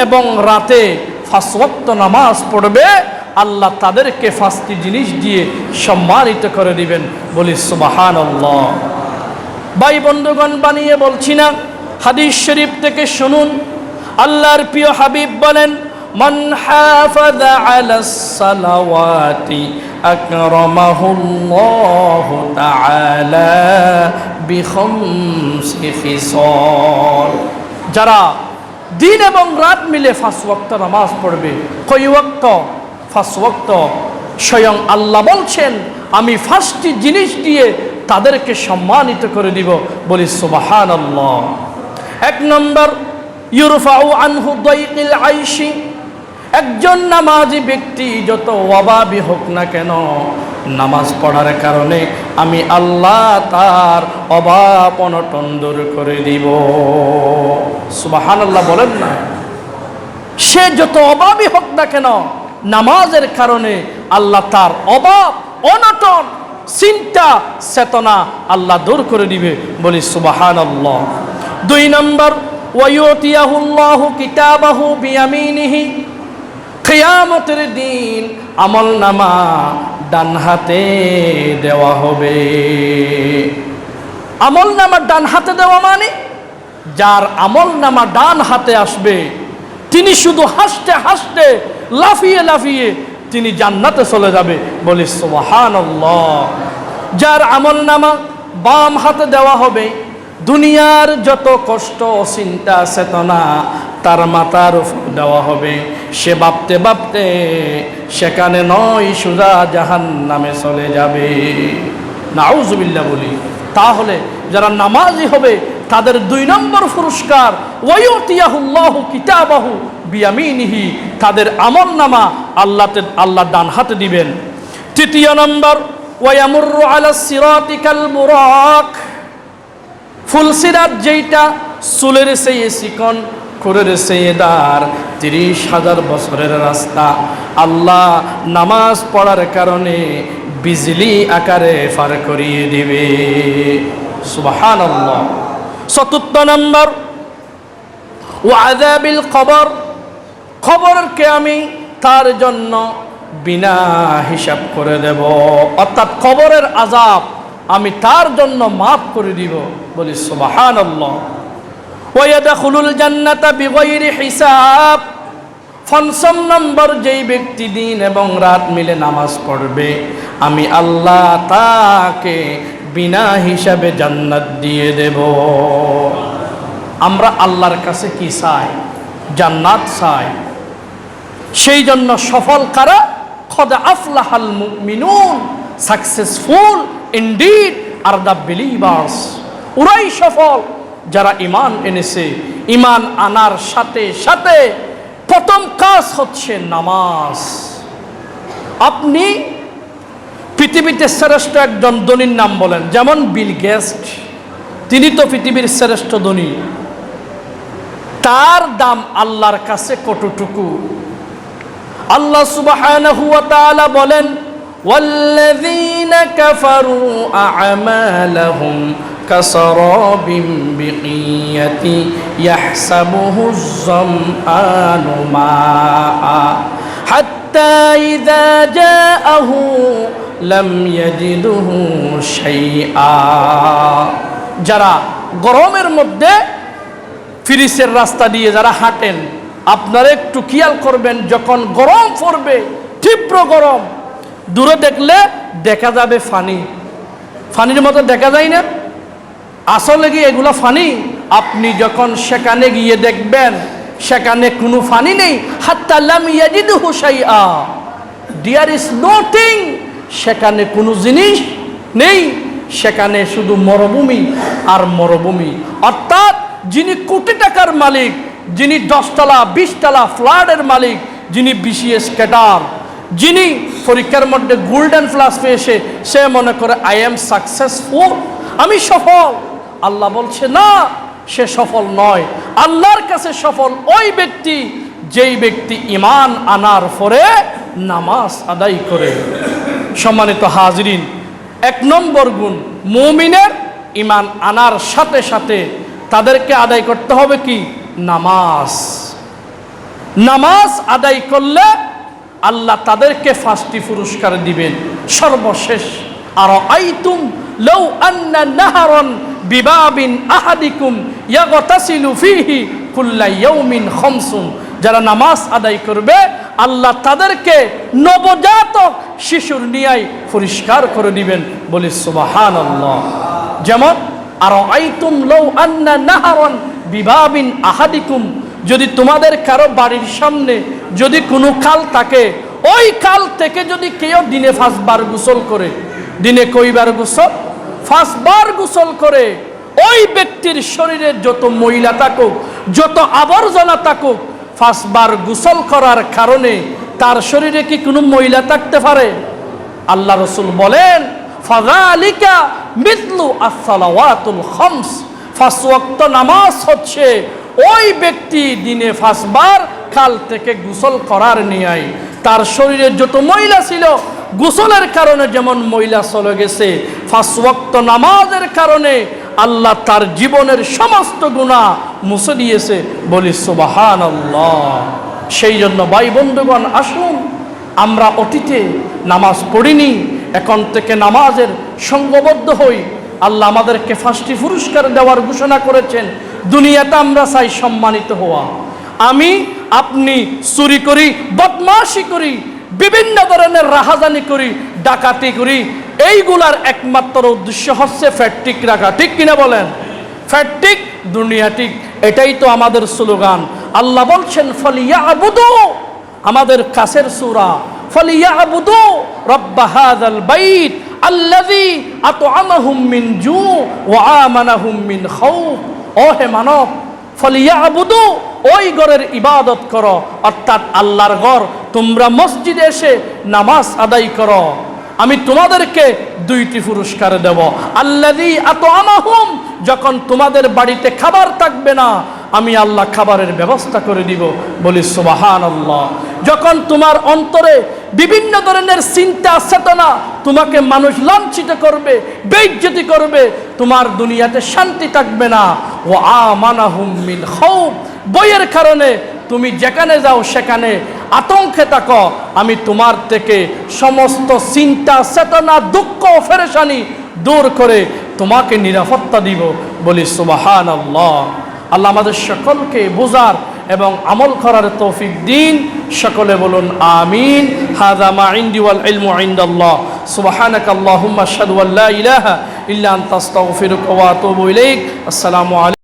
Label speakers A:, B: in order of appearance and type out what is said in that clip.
A: এবং রাতে 5 ওয়াক্ত নামাজ পড়বে, আল্লাহ তাদেরকে 5টি জিনিস দিয়ে সম্মানিত করে দিবেন। বলি সুবহানাল্লাহ। ভাই বন্ধুগণ, বানিয়ে বলছি না, হাদিস শরীফ থেকে শুনুন। আল্লাহর প্রিয় হাবিব বলেন, মান হাফাযা আলাস সালাওয়াতি আকরামাহুল্লাহু তাআলা বিখামসি খিসাল। যারা দিন এবং রাত মিলে 5 ওয়াক্ত নামাজ পড়বে। কয় ওয়াক্ত? 5 ওয়াক্ত। স্বয়ং আল্লাহ বলছেন, আমি 5টি জিনিস দিয়ে তাদেরকে সম্মানিত করে দিব। বলি সুবহানাল্লাহ। 1 নম্বর, ইউরফাউ আনহু দাইকিল আইশি। একজন নামাজি ব্যক্তি যত অভাবী হোক না কেন, নামাজ পড়ার কারণে আমি আল্লাহ তার অভাব অনটন দূর করে দিব। সুবহানাল্লাহ বলেন না। সে যত অভাবী হোক না কেন, নামাজের কারণে আল্লাহ তার অভাব অনটন চিন্তা চেতনা আল্লাহ দূর করে দিবে। বলি সুবহানাল্লাহ। 2 নম্বর, ওয়ায়ুতিয়াহুল্লাহু কিতাবাহু বিয়ামিনিহি। কিয়ামতের দিন আমলনামা ডান হাতে দেওয়া হবে। আমলনামা ডান হাতে দেওয়া মানে, যার আমলনামা ডান হাতে আসবে তিনি শুধু হাসতে হাসতে লাফিয়ে লাফিয়ে তিনি জান্নাতে চলে যাবে। বলি সুবহানাল্লাহ। যার আমলনামা বাম হাতে দেওয়া হবে, দুনিয়ার যত কষ্ট চিন্তা চেতনা তার মাথার উপর দেওয়া হবে। সে ভাবতে ভাবতে সেখানে নয় সোজা জাহান্নামে চলে যাবে। নাউজুবিল্লাহ বলি। তাহলে যারা নামাজি হবে তাদের 2 নম্বর পুরস্কার, ওয়ায়ুতিয়াহুল্লাহু কিতাবাহু বিয়ামিনিহি। তাদের আমলনামা আল্লাহ ডান হাতে দিবেন। 3 নম্বর, ওয়ায়ামুরু আলাস সিরাতি কাল বুরাক। ফুলসিরাত যেইটা চুলের চেয়ে চিকন, কোরের চেয়ে দাঁড়, 30,000 বছরের রাস্তা আল্লাহ নামাজ পড়ার কারণে বিজলি আকারে পার করিয়ে দিবে। সুবহানাল্লাহ। 4 নম্বর, ওয়াযাবিল কবর। কবরকে আমি তার জন্য বিনা হিসাব করে দেব, অর্থাৎ কবরের আযাব আমি তার জন্য মাফ করে দিব। বলি সুবহানাল্লাহ। ওয়ায়াদখুলুল জান্নাতা বিগাইরি হিসাব। 5 নম্বর, যেই ব্যক্তি দিন এবং রাত মিলে নামাজ পড়বে আমি আল্লাহ তাকে বিনা হিসাবে জান্নাত দিয়ে দেব। আমরা আল্লাহর কাছে কি চাই? জান্নাত চাই। সেই জন্য সফল কারা? কদ আফলাহাল মুমিনুন। Successful indeed are the believers. ওরাই সফল যারা ঈমান এনেছে। ঈমান আনার সাথে সাথে প্রথম কাজ হচ্ছে নামাজ। আপনি পৃথিবীতে শ্রেষ্ঠ একজন ধনীর নাম বলেন, যেমন বিল গেটস। তিনি তো পৃথিবীর শ্রেষ্ঠ ধনী। তার দাম আল্লাহর কাছে কতটুকু? আল্লাহ সুবহানাহু ওয়া তাআলা বলেন, ওয়াল্লাযীনা কাফারু আ'মালাহুম কাসারাবিন বিকিয়াতি ইয়াহসাবুহুজ যামআনু মাআ হাত্তা ইযা জাআহু লাম ইয়াজিদুহু শাইআ। যারা গরমের মধ্যে ফিরিসের রাস্তা দিয়ে যারা হাঁটেন, আপনারা একটু খেয়াল করবেন, যখন গরম পড়বে, তীব্র গরম, দূরে দেখলে দেখা যাবে ফানি। ফানির মতো দেখা যায় না? আসলে কি এগুলো ফানি? আপনি যখন সেখানে গিয়ে দেখবেন সেখানে কোনো ফানি নেই। হাত্তা লাম ইয়াজিদুহু শাইআ, দেয়ার ইজ নথিং। সেখানে কোনো জিনিস নেই, সেখানে শুধু মরুভূমি আর মরুভূমি। অর্থাৎ যিনি কোটি টাকার মালিক, যিনি 10 তলা 20 তলা ফ্ল্যাটের মালিক, যিনি বিসিএস ক্যাডার, যিনি পরীক্ষার মধ্যে গোল্ডেন প্লাস পেয়েছে, সে মনে করে আই এম সাকসেসফুল, আমি সফল। আল্লাহ বলছে না, সে সফল নয়। আল্লাহর কাছে সফল ওই ব্যক্তি যেই ব্যক্তি ঈমান আনার পরে নামাজ আদায় করে। সম্মানিত হাজরিন, 1 নম্বর গুণ মুমিনের, ঈমান আনার সাথে সাথে তাদেরকে আদায় করতে হবে কি? নামাজ। নামাজ আদায় করলে আল্লাহ তাদেরকে 5টি পুরস্কার দিবেন। সর্বশেষ, আর আইতুম লাউ আন্না নাহারান বিবাবিন আহাদিকুম ইয়াগতাসিলু ফিহি কুল্লা ইয়াউমিন খামসুন, যারা নামাজ আদায় করবে আল্লাহ তাদেরকে নবজাতক শিশুর নিয়াই পরিষ্কার করে দিবেন। বলি সুবহানাল্লাহ। যেমন আর আইতুম লাউ আন্না নাহারান বিবাবিন আহাদিকুম, যদি তোমাদের কারো বাড়ির সামনে যদি কোনো খাল থাকে, ওই খাল থেকে যদি কেউ দিনে 5 বার গোসল করে, দিনে কয়বার গোসল? 5 বার গোসল করে, ওই ব্যক্তির শরীরে যত ময়লা থাকুক, যত আবর্জনা থাকুক, 5 বার গোসল করার কারণে তার শরীরে কি কোনো ময়লা থাকতে পারে? আল্লাহ রাসূল বলেন ফাযালিকা মিথলু আস-সালাওয়াতুল খামস, 5 ওয়াক্ত নামাজ হচ্ছে ওই ব্যক্তি দিনে 5 বার খাল থেকে গোসল করার নিয়াই। তার শরীরে যত ময়লা ছিল গোসলের কারণে যেমন ময়লা চলে গেছে, 5 ওয়াক্ত নামাজের কারণে আল্লাহ তার জীবনের সমস্ত গুনাহ মুছে দিয়েছে। বলি সুবহানাল্লাহ। সেই জন্য ভাই বন্ধুগণ, আসুন আমরা অতীতে নামাজ পড়িনি, এখন থেকে নামাজের সঙ্গবদ্ধ হই। আল্লাহ আমাদেরকে 5টি পুরস্কার দেওয়ার ঘোষণা করেছেন। দুনিয়াতে আমরা চাই সম্মানিত হওয়া। আমি আপনি চুরি করি, বদমাশি করি, বিভিন্ন ধরনের রাহাজানি করি, ডাকাতি করি, এইগুলার একমাত্র উদ্দেশ্য হচ্ছে ফ্যাট ঠিক রাখা। ঠিক কিনা বলেন? ফ্যাট ঠিক, দুনিয়া ঠিক, এটাই তো আমাদের স্লোগান। আল্লাহ বলছেন ফালিয়াবুদু, আমাদের কাছের সূরা, ফালিয়াবুদু রাব্ব হাযাল বাইত আল্লাযী আত'আমাহুম মিন জু ওয়া আমানাহুম মিন খাউফ। ও হে মানব, ফালিয়াবুদু, ওই ঘরের ইবাদত করো, অর্থাৎ আল্লাহর ঘর। তোমরা মসজিদে এসে নামাজ আদায় করো, আমি তোমাদেরকে 2টি পুরস্কার দেব। আল্লাযী আত'আমাহুম, যখন তোমাদের বাড়িতে খাবার থাকবে না, আমি আল্লাহ খাবারের ব্যবস্থা করে দিব। বলি সুবহানাল্লাহ। যখন তোমার অন্তরে বিভিন্ন ধরনের চিন্তা চেতনা, তোমাকে মানুষ লাঞ্ছিত করবে, বেইজ্জতি করবে, তোমার দুনিয়াতে শান্তি থাকবে না। ওয়া আমানাহুম মিন খাউফ, বইয়ের কারণে তুমি যেখানে যাও সেখানে আতঙ্কে থাকো, আমি তোমার থেকে সমস্ত চিন্তা চেতনা, দুঃখ, পেরেশানি দূর করে তোমাকে নিরাপত্তা দিব। বলি সুবহানাল্লাহ। আল্লাহ আমাদের সকলকে বোঝার এবং আমল করার তৌফিক দিন। সকলে বলুন আমিন। হাযা মা ইনদি ওয়াল ইলমু ইনদাল্লাহ। সুবহানাকাল্লাহুম্মা আশহাদু আল্লা ইলাহা ইল্লা আনতা আস্তাগফিরুকা ওয়া আতুবু ইলাইক। আসসালামু আলাইকুম।